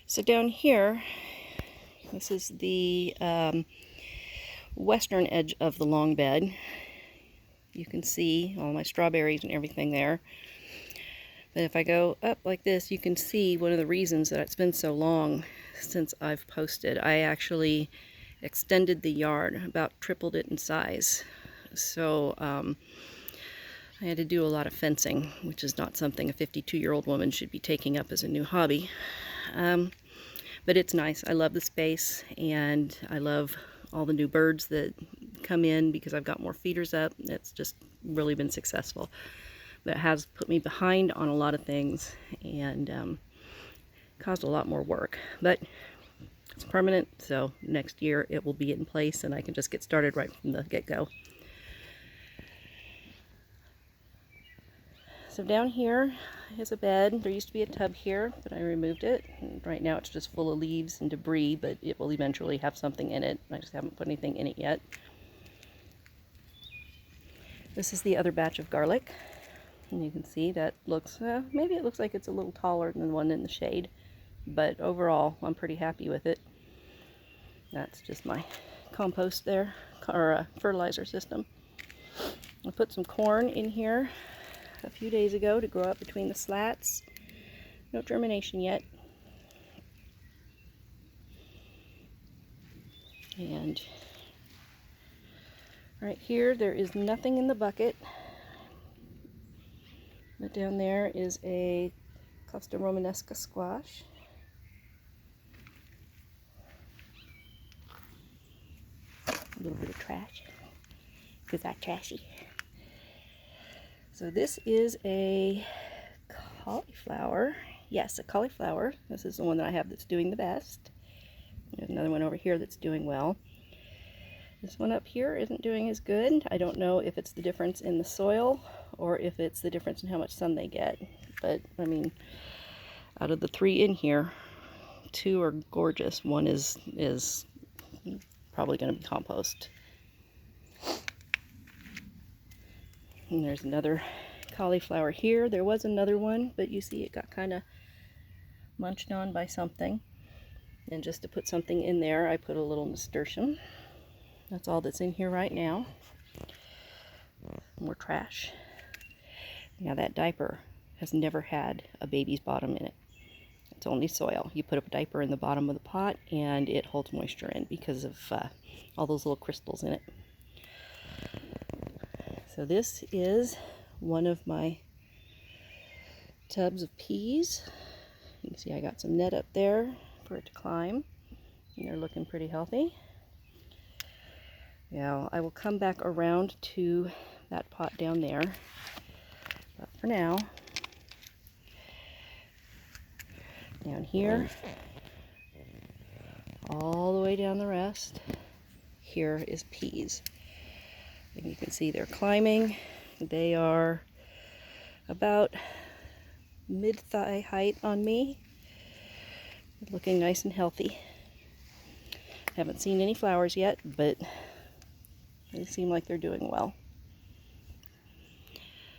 So down here, this is the western edge of the long bed. You can see all my strawberries and everything there. But if I go up like this, you can see one of the reasons that it's been so long since I've posted. I actually extended the yard, about tripled it in size. So I had to do a lot of fencing, which is not something a 52-year-old woman should be taking up as a new hobby. But it's nice. I love the space, and I love all the new birds that come in because I've got more feeders up. It's just really been successful. But it has put me behind on a lot of things and caused a lot more work. But it's permanent, so next year it will be in place and I can just get started right from the get-go. So down here is a bed. There used to be a tub here, but I removed it. And right now it's just full of leaves and debris, but it will eventually have something in it. I just haven't put anything in it yet. This is the other batch of garlic. And you can see that looks, maybe it looks like it's a little taller than the one in the shade, but overall I'm pretty happy with it. That's just my compost there, or fertilizer system. I put some corn in here a few days ago to grow up between the slats. No germination yet. And right here there is nothing in the bucket. But down there is a Costa Romanesca squash. A little bit of trash, because I'm trashy. So this is a cauliflower. Yes, a cauliflower. This is the one that I have that's doing the best. There's another one over here that's doing well. This one up here isn't doing as good. I don't know if it's the difference in the soil or if it's the difference in how much sun they get. But, I mean, out of the 3 in here, 2 are gorgeous. One is probably going to be compost. And there's another cauliflower here. There was another one, but you see it got kind of munched on by something. And just to put something in there, I put a little nasturtium. That's all that's in here right now. More trash. Now that diaper has never had a baby's bottom in it. It's only soil. You put a diaper in the bottom of the pot and it holds moisture in because of all those little crystals in it. So this is one of my tubs of peas. You can see I got some net up there for it to climb, and they're looking pretty healthy. Now I will come back around to that pot down there, but for now, down here, all the way down the rest, here is peas. And you can see they're climbing. They are about mid-thigh height on me. Looking nice and healthy. Haven't seen any flowers yet, but they seem like they're doing well.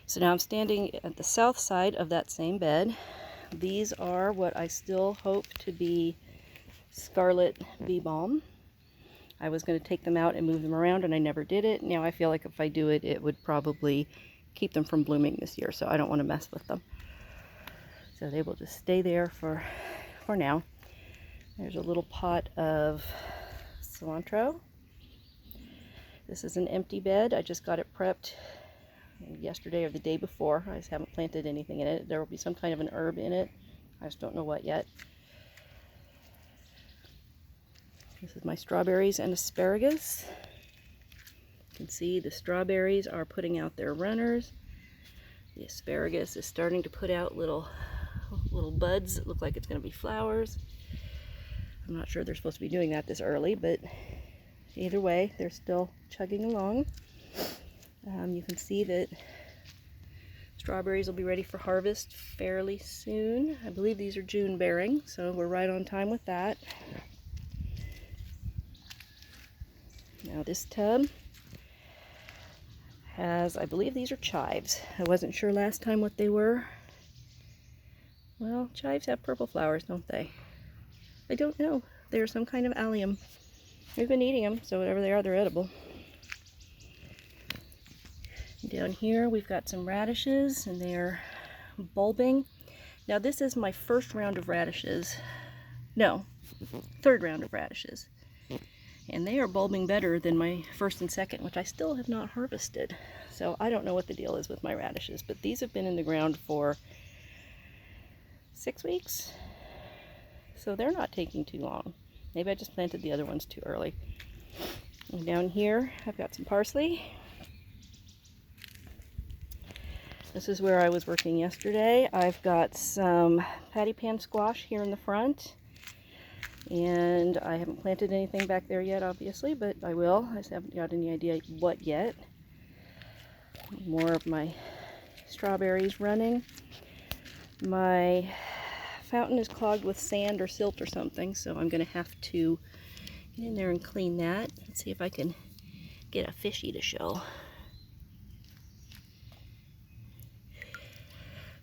So now I'm standing at the south side of that same bed. These are what I still hope to be scarlet bee balm. I was going to take them out and move them around, and I never did it. Now I feel like if I do it, it would probably keep them from blooming this year, so I don't want to mess with them. So they will just stay there for now. There's a little pot of cilantro. This is an empty bed. I just got it prepped yesterday or the day before. I just haven't planted anything in it. There will be some kind of an herb in it. I just don't know what yet. This is my strawberries and asparagus. You can see the strawberries are putting out their runners. The asparagus is starting to put out little buds that look like it's going to be flowers. I'm not sure they're supposed to be doing that this early, but either way, they're still chugging along. You can see that strawberries will be ready for harvest fairly soon. I believe these are June bearing, so we're right on time with that. Now this tub has, I believe these are chives. I wasn't sure last time what they were. Well, chives have purple flowers, don't they? I don't know. They're some kind of allium. We've been eating them, so whatever they are, they're edible. Down here we've got some radishes, and they're bulbing. Now this is my first round of radishes. No, third round of radishes. And they are bulbing better than my first and second, which I still have not harvested. So I don't know what the deal is with my radishes, but these have been in the ground for 6 weeks. So they're not taking too long. Maybe I just planted the other ones too early. And down here, I've got some parsley. This is where I was working yesterday. I've got some patty pan squash here in the front. And I haven't planted anything back there yet, obviously, but I will. I just haven't got any idea what yet. More of my strawberries running. My fountain is clogged with sand or silt or something, so I'm going to have to get in there and clean that. Let's see if I can get a fishy to show.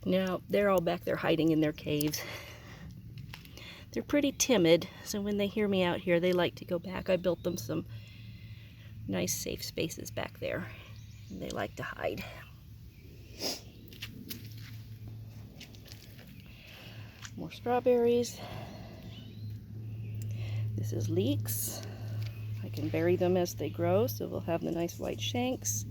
Now, they're all back there hiding in their caves. They're pretty timid, so when they hear me out here, they like to go back. I built them some nice safe spaces back there, and they like to hide. More strawberries. This is leeks. I can bury them as they grow, so they'll have the nice white shanks.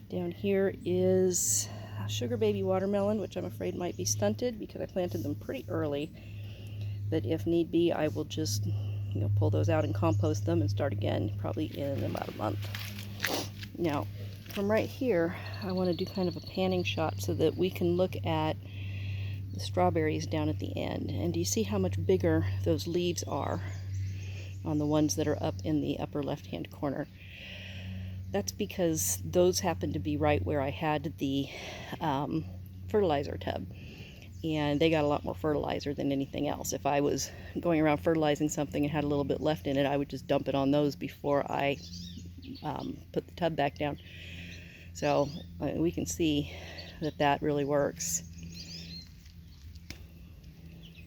Down here is a sugar baby watermelon, which I'm afraid might be stunted because I planted them pretty early. But if need be, I will just, pull those out and compost them and start again, probably in about a month. Now, from right here, I want to do kind of a panning shot so that we can look at the strawberries down at the end. And do you see how much bigger those leaves are on the ones that are up in the upper left-hand corner? That's because those happen to be right where I had the fertilizer tub. And they got a lot more fertilizer than anything else. If I was going around fertilizing something and had a little bit left in it, I would just dump it on those before I put the tub back down. So we can see that that really works.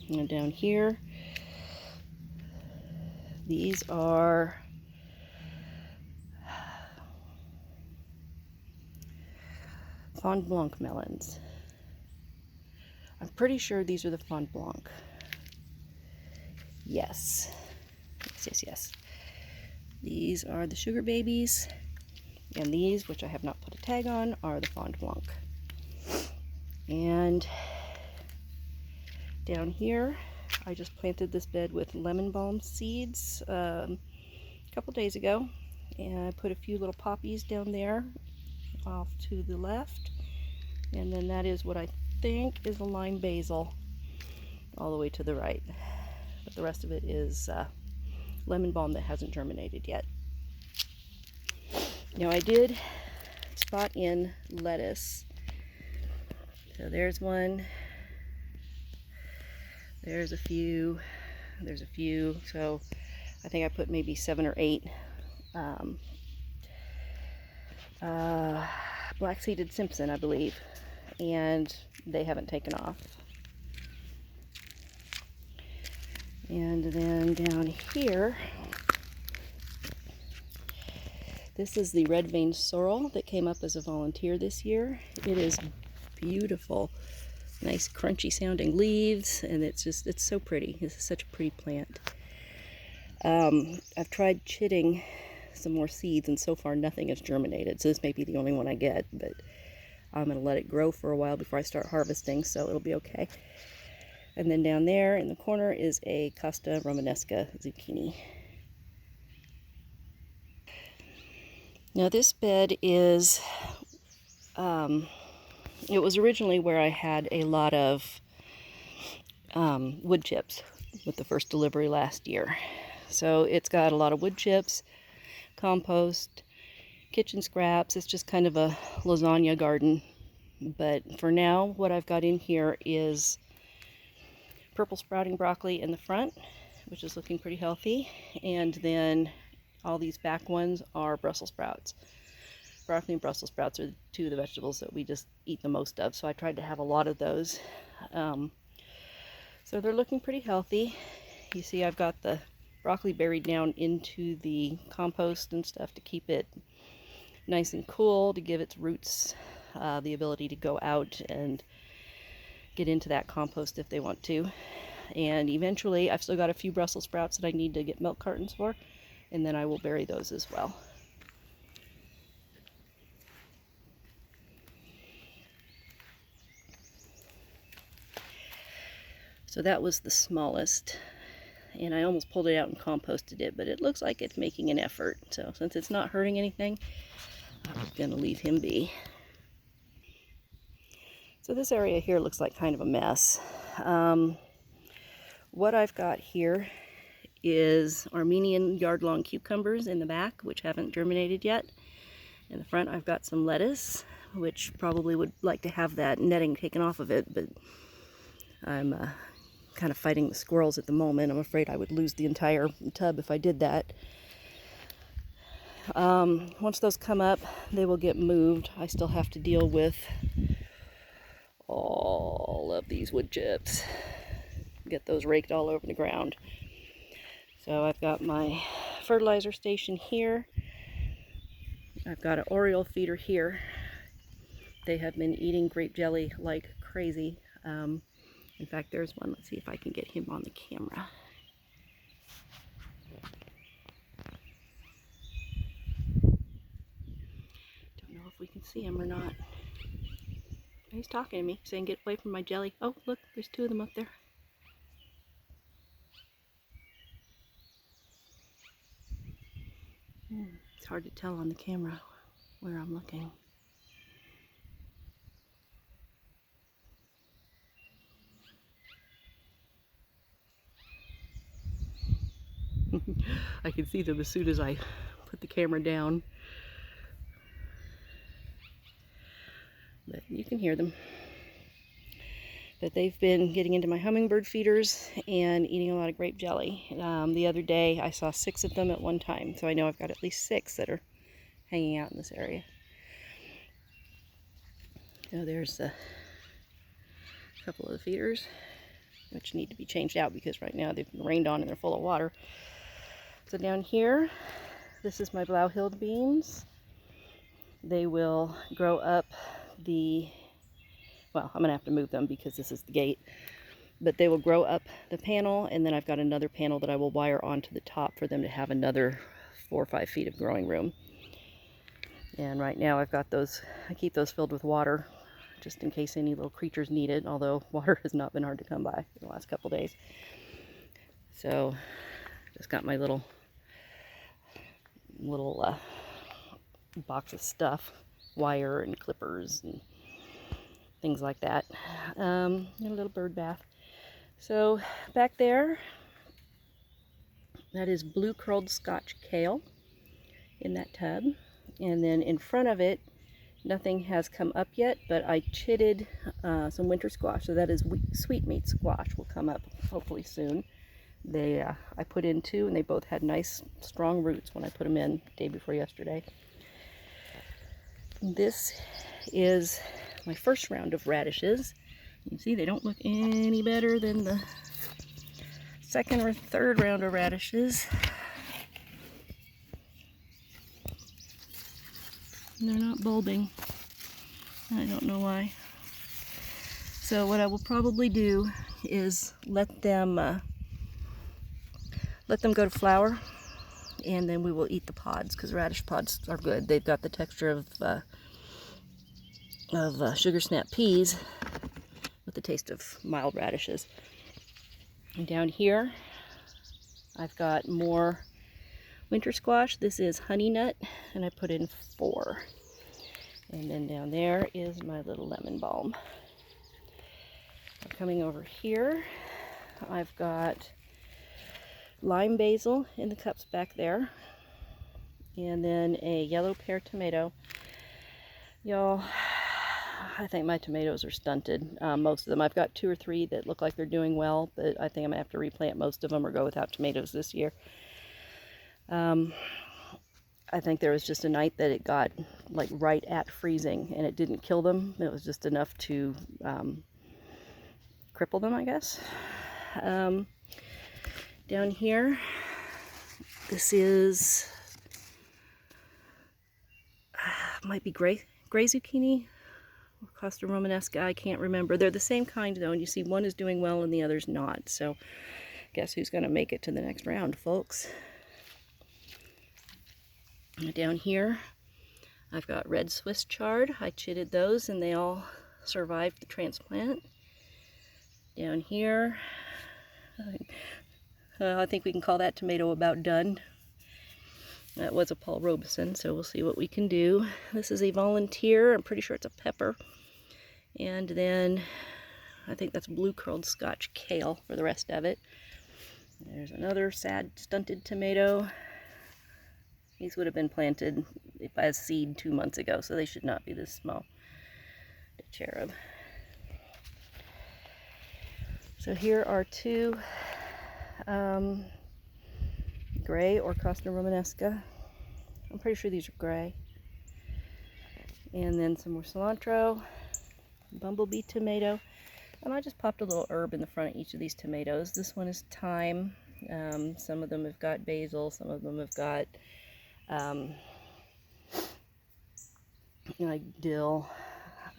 And down here, these are Fond Blanc melons. I'm pretty sure these are the Fond Blanc. Yes. Yes. These are the sugar babies. And these, which I have not put a tag on, are the Fond Blanc. And down here, I just planted this bed with lemon balm seeds a couple days ago. And I put a few little poppies down there off to the left. And then that is what I think is a lime basil all the way to the right, but the rest of it is lemon balm that hasn't germinated yet. Now I did spot in lettuce, so there's one, there's a few, so I think I put maybe 7 or 8 black-seeded Simpson, I believe, and they haven't taken off. And then down here, this is the red veined sorrel that came up as a volunteer this year. It is beautiful, nice crunchy sounding leaves, and it's so pretty. This is such a pretty plant. I've tried chitting some more seeds, and so far nothing has germinated, so this may be the only one I get, but I'm going to let it grow for a while before I start harvesting, so it'll be okay. And then down there in the corner is a Costa Romanesca zucchini. Now this bed is, it was originally where I had a lot of wood chips with the first delivery last year. So it's got a lot of wood chips, compost, kitchen scraps. It's just kind of a lasagna garden. But for now, what I've got in here is purple sprouting broccoli in the front, which is looking pretty healthy. And then all these back ones are Brussels sprouts. Broccoli and Brussels sprouts are 2 of the vegetables that we just eat the most of. So I tried to have a lot of those. So they're looking pretty healthy. You see I've got the broccoli buried down into the compost and stuff to keep it nice and cool, to give its roots the ability to go out and get into that compost if they want to. And eventually, I've still got a few Brussels sprouts that I need to get milk cartons for, and then I will bury those as well. So that was the smallest, and I almost pulled it out and composted it, but it looks like it's making an effort. So since it's not hurting anything, I'm going to leave him be. So this area here looks like kind of a mess. What I've got here is Armenian yard-long cucumbers in the back, which haven't germinated yet. In the front, I've got some lettuce, which probably would like to have that netting taken off of it, but I'm kind of fighting the squirrels at the moment. I'm afraid I would lose the entire tub if I did that. Once those come up, they will get moved. I still have to deal with all of these wood chips. Get those raked all over the ground. So I've got my fertilizer station here. I've got an Oriole feeder here. They have been eating grape jelly like crazy. In fact, there's one. Let's see if I can get him on the camera. Don't know if we can see him or not. He's talking to me, saying get away from my jelly. Oh, look, there's two of them up there. It's hard to tell on the camera where I'm looking. I can see them as soon as I put the camera down. But you can hear them. But they've been getting into my hummingbird feeders and eating a lot of grape jelly. The other day I saw 6 of them at one time, so I know I've got at least 6 that are hanging out in this area. So there's a couple of the feeders, which need to be changed out because right now they've been rained on and they're full of water. So down here, this is my Blauhild beans. They will grow up well, I'm going to have to move them because this is the gate. But they will grow up the panel, and then I've got another panel that I will wire onto the top for them to have another 4 or 5 feet of growing room. And right now I've got those, I keep those filled with water just in case any little creatures need it, although water has not been hard to come by in the last couple days. So just got my little box of stuff, wire and clippers and things like that. And a little bird bath. So back there, that is blue curled Scotch kale in that tub. And then in front of it, nothing has come up yet, but I chitted some winter squash. So that is sweetmeat squash will come up hopefully soon. I put in 2 and they both had nice strong roots when I put them in the day before yesterday. This is my first round of radishes. You can see they don't look any better than the second or third round of radishes. They're not bulbing. I don't know why. So what I will probably do is let them go to flower, and then we will eat the pods, because radish pods are good. They've got the texture of sugar snap peas with the taste of mild radishes. And down here I've got more winter squash. This is honey nut, and I put in 4. And then down there is my little lemon balm. Coming over here, I've got lime basil in the cups back there, and then a yellow pear tomato. Y'all, I think my tomatoes are stunted, most of them. I've got 2 or 3 that look like they're doing well, but I think I'm gonna have to replant most of them or go without tomatoes this year. I think there was just a night that it got like right at freezing, and it didn't kill them. It was just enough to cripple them, I guess. Down here, this is, might be gray zucchini, or Costa Romanesca, I can't remember. They're the same kind though, and you see one is doing well and the other's not. So guess who's gonna make it to the next round, folks? Down here, I've got red Swiss chard. I chitted those and they all survived the transplant. Down here, I think we can call that tomato about done. That was a Paul Robeson, so we'll see what we can do. This is a Volunteer. I'm pretty sure it's a pepper. And then I think that's blue curled Scotch kale for the rest of it. There's another sad stunted tomato. These would have been planted as seed 2 months ago, so they should not be this small. The cherub. So here are two gray or Costa Romanesca. I'm pretty sure these are gray. And then some more cilantro, bumblebee tomato, and I just popped a little herb in the front of each of these tomatoes. This one is thyme. Some of them have got basil, some of them have got like dill,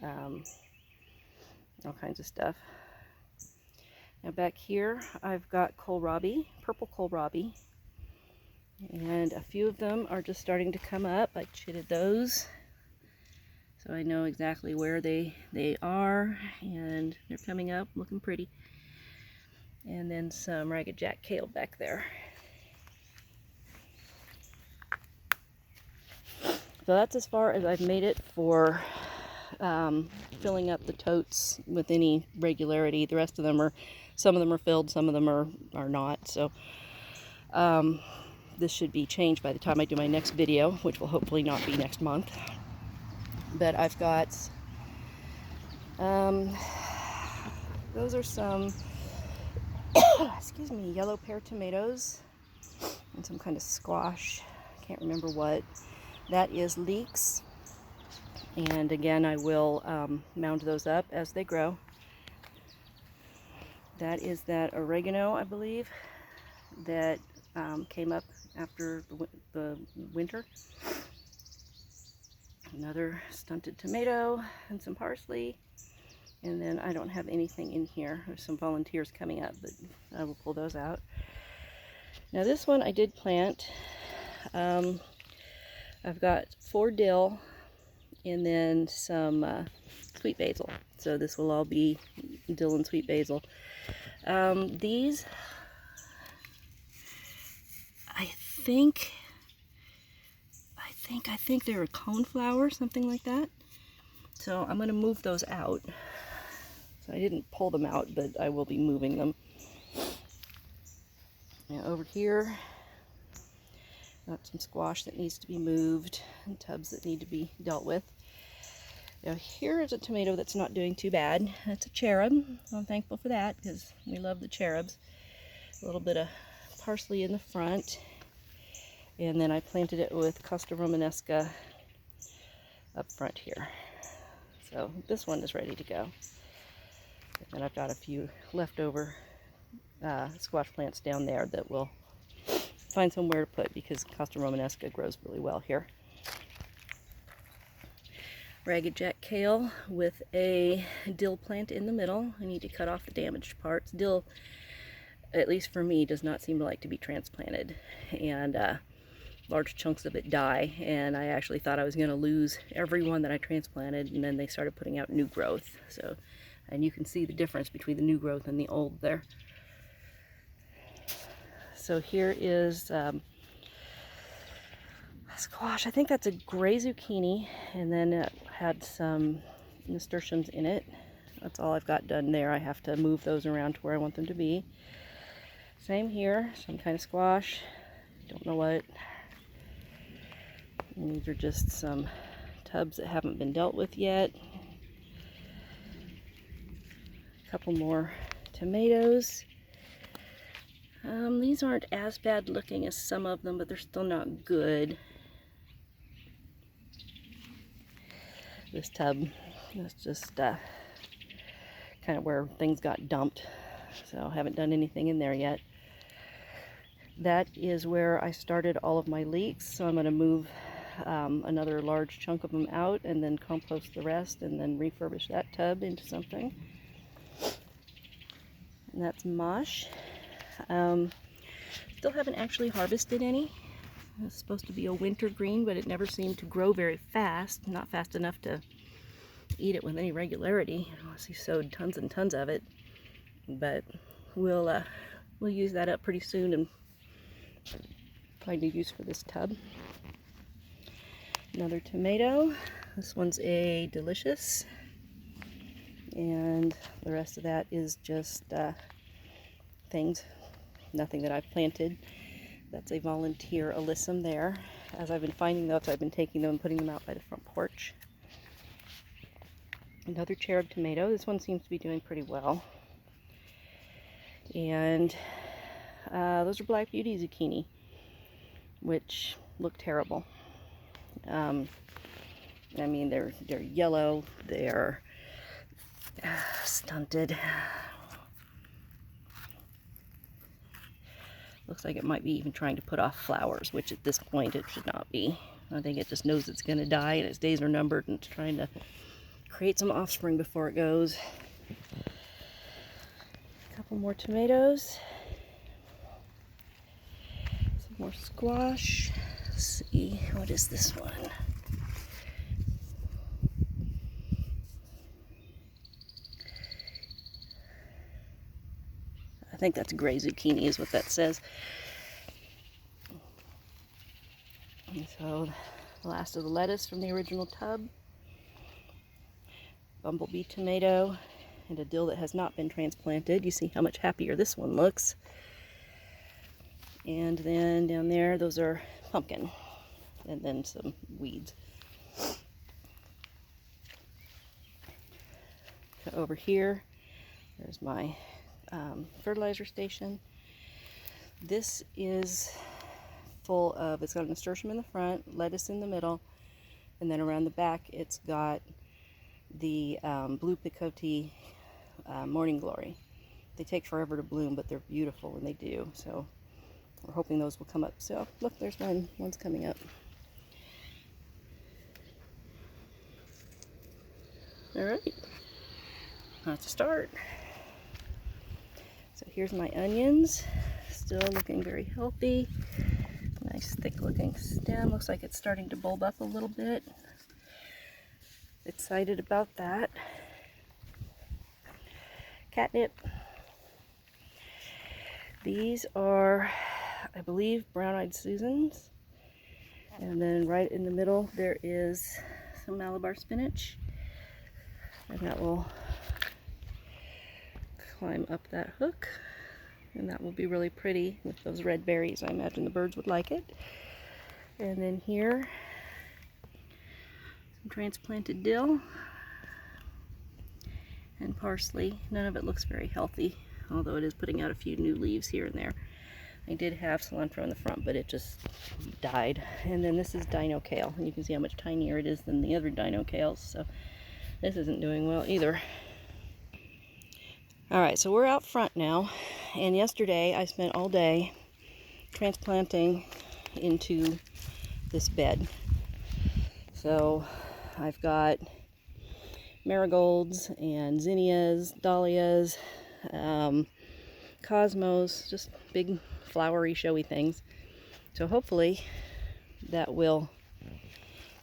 all kinds of stuff. Now back here I've got kohlrabi, purple kohlrabi, and a few of them are just starting to come up. I chitted those, so I know exactly where they are, and they're coming up, looking pretty. And then some Ragged Jack kale back there. So that's as far as I've made it for filling up the totes with any regularity. The rest of them are, some of them are filled, some of them are not. So this should be changed by the time I do my next video, which will hopefully not be next month. But I've got, those are some, excuse me, yellow pear tomatoes and some kind of squash. I can't remember what. That is leeks. And again, I will mound those up as they grow. That is that oregano, I believe, that came up after the winter. Another stunted tomato and some parsley. And then I don't have anything in here. There's some volunteers coming up, but I will pull those out. Now this one I did plant. I've got 4 dill and then some sweet basil. So this will all be dill and sweet basil. These, I think they're a coneflower, something like that. So I'm going to move those out. So I didn't pull them out, but I will be moving them. Now over here, got some squash that needs to be moved and tubs that need to be dealt with. Now here is a tomato that's not doing too bad. That's a cherub, so I'm thankful for that because we love the cherubs. A little bit of parsley in the front, and then I planted it with Costa Romanesca up front here. So this one is ready to go. And I've got a few leftover squash plants down there that we'll find somewhere to put because Costa Romanesca grows really well here. Ragged Jack kale with a dill plant in the middle. I need to cut off the damaged parts. Dill, at least for me, does not seem to like to be transplanted, and large chunks of it die, and I actually thought I was going to lose every one that I transplanted, and then they started putting out new growth. So, and you can see the difference between the new growth and the old there. So here is squash. I think that's a gray zucchini, and then it had some nasturtiums in it. That's all I've got done there. I have to move those around to where I want them to be. Same here, some kind of squash. Don't know what. And these are just some tubs that haven't been dealt with yet. A couple more tomatoes. These aren't as bad looking as some of them, but they're still not good. This tub is just kind of where things got dumped, so I haven't done anything in there yet. That is where I started all of my leeks, so I'm going to move another large chunk of them out and then compost the rest and then refurbish that tub into something. And that's mosh. Still haven't actually harvested any. It's supposed to be a winter green, but it never seemed to grow very fast, not fast enough to eat it with any regularity, unless you sowed tons and tons of it. But we'll use that up pretty soon and find a use for this tub. Another tomato. This one's a delicious, and the rest of that is just things, nothing that I've planted. That's a volunteer alyssum there. As I've been finding those, I've been taking them and putting them out by the front porch. Another cherub tomato. This one seems to be doing pretty well. And those are Black Beauty zucchini, which look terrible. I mean, they're yellow, they're stunted. Looks like it might be even trying to put off flowers, which at this point it should not be. I think it just knows it's going to die and its days are numbered, and it's trying to create some offspring before it goes. A couple more tomatoes. Some more squash. Let's see, what is this one? I think that's gray zucchini is what that says. And so the last of the lettuce from the original tub. Bumblebee tomato and a dill that has not been transplanted. You see how much happier this one looks. And then down there, those are pumpkin. And then some weeds. So over here, there's my fertilizer station. This is full of, it's got a nasturtium in the front, lettuce in the middle, and then around the back it's got the blue picote morning glory. They take forever to bloom, but they're beautiful when they do, so we're hoping those will come up. So look, there's one's coming up. All right, that's a start. So here's my onions, still looking very healthy. Nice thick looking stem, looks like it's starting to bulb up a little bit. Excited about that. Catnip. These are, I believe, brown-eyed Susans. And then right in the middle there is some Malabar spinach. And that will climb up that hook. And that will be really pretty with those red berries. I imagine the birds would like it. And then here, some transplanted dill and parsley. None of it looks very healthy, although it is putting out a few new leaves here and there. I did have cilantro in the front, but it just died. And then this is dino kale, and you can see how much tinier it is than the other dino kales, so this isn't doing well either. Alright, so we're out front now, and yesterday I spent all day transplanting into this bed. So I've got marigolds and zinnias, dahlias, cosmos, just big flowery showy things. So hopefully that will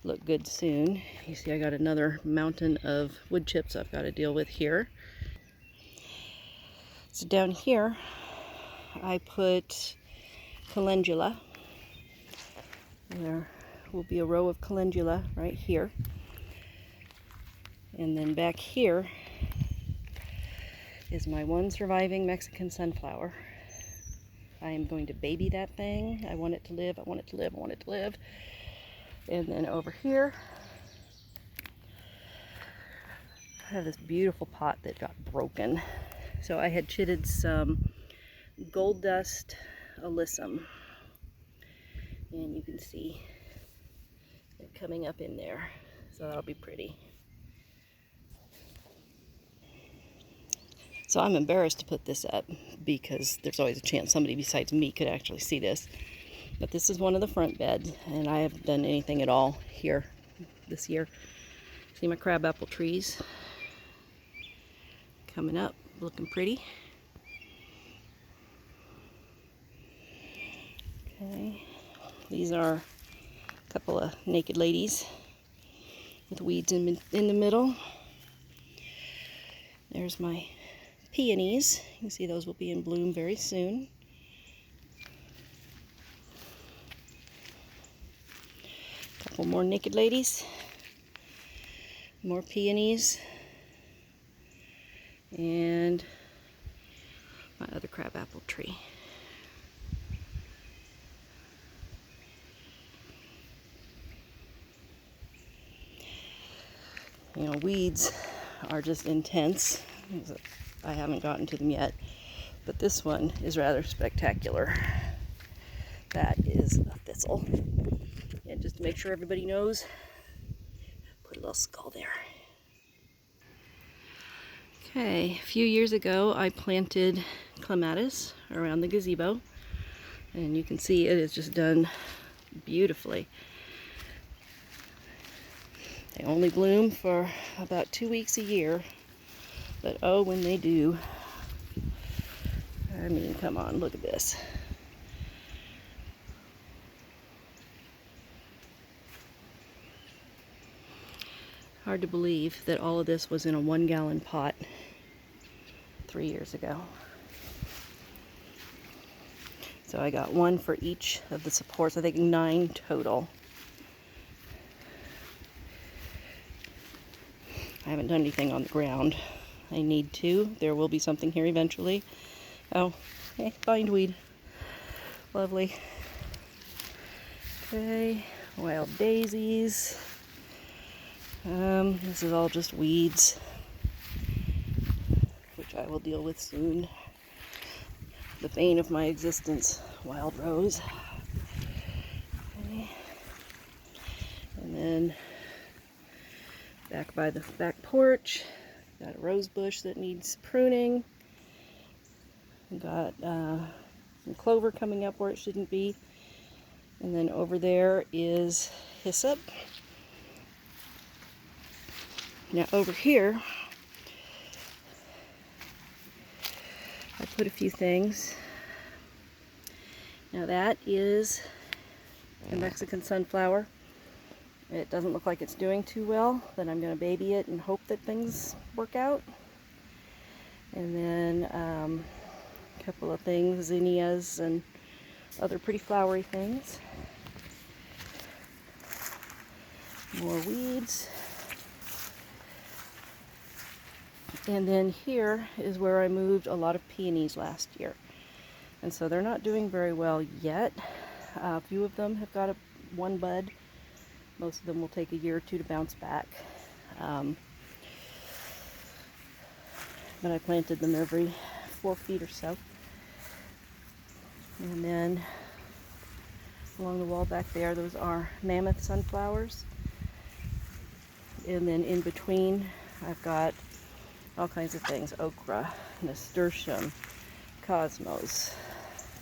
look good soon. You see I got another mountain of wood chips I've got to deal with here. So down here I put calendula. There will be a row of calendula right here. And then back here is my one surviving Mexican sunflower. I am going to baby that thing. I want it to live, I want it to live, I want it to live. And then over here, I have this beautiful pot that got broken. So I had chitted some gold dust alyssum, and you can see it coming up in there, so that'll be pretty. So I'm embarrassed to put this up because there's always a chance somebody besides me could actually see this. But this is one of the front beds, and I haven't done anything at all here this year. See my crabapple trees coming up, looking pretty. Okay, these are a couple of naked ladies with weeds in the middle. There's my peonies. You can see those will be in bloom very soon. A couple more naked ladies. More peonies. And my other crabapple tree. You know, weeds are just intense. I haven't gotten to them yet, but this one is rather spectacular. That is a thistle. And just to make sure everybody knows, put a little skull there. Okay, a few years ago I planted clematis around the gazebo, and you can see it is just done beautifully. They only bloom for about 2 weeks a year, but oh, when they do, I mean, come on, look at this. Hard to believe that all of this was in a 1-gallon pot 3 years ago. So I got one for each of the supports, I think 9 total. I haven't done anything on the ground. I need to. There will be something here eventually. Oh, hey, bindweed. Lovely. Okay, wild daisies. This is all just weeds, which I will deal with soon. The bane of my existence, wild rose. Okay. And then back by the back porch, got a rose bush that needs pruning. Got some clover coming up where it shouldn't be. And then over there is hyssop. Now over here, I put a few things. Now that is a Mexican sunflower. It doesn't look like it's doing too well, but I'm going to baby it and hope that things work out. And then a couple of things, zinnias and other pretty flowery things. More weeds. And then here is where I moved a lot of peonies last year. And so they're not doing very well yet. A few of them have got one bud. Most of them will take a year or two to bounce back. But I planted them every 4 feet or so. And then along the wall back there, those are mammoth sunflowers. And then in between, I've got all kinds of things: okra, nasturtium, cosmos,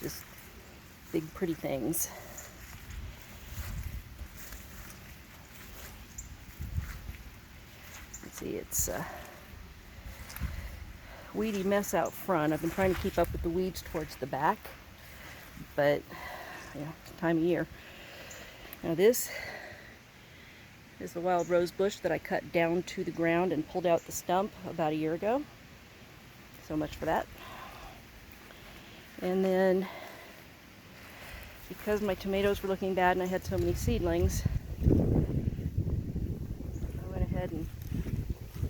just big pretty things. Let's see, it's a weedy mess out front. I've been trying to keep up with the weeds towards the back, but you know, it's the time of year. Now this is the wild rose bush that I cut down to the ground and pulled out the stump about a year ago. So much for that. And then, because my tomatoes were looking bad and I had so many seedlings, I went ahead and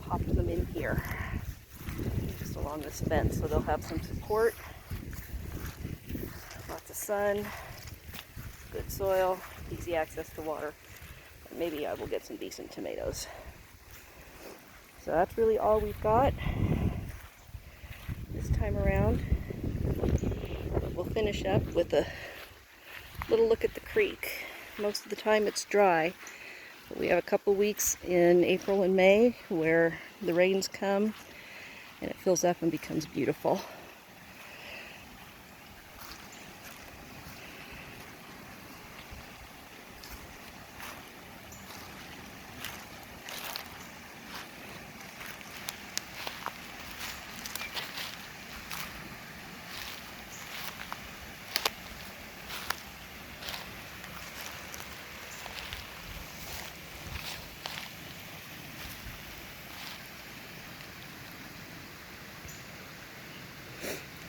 popped them in here, just along this fence, so they'll have some support, lots of sun, good soil, easy access to water. Maybe I will get some decent tomatoes. So that's really all we've got this time around. We'll finish up with a little look at the creek. Most of the time it's dry, but we have a couple weeks in April and May where the rains come and it fills up and becomes beautiful.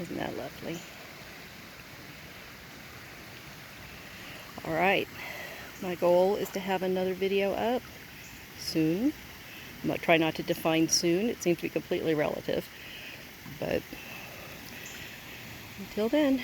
Isn't that lovely? Alright, my goal is to have another video up soon. I'm going to try not to define soon. It seems to be completely relative. But until then...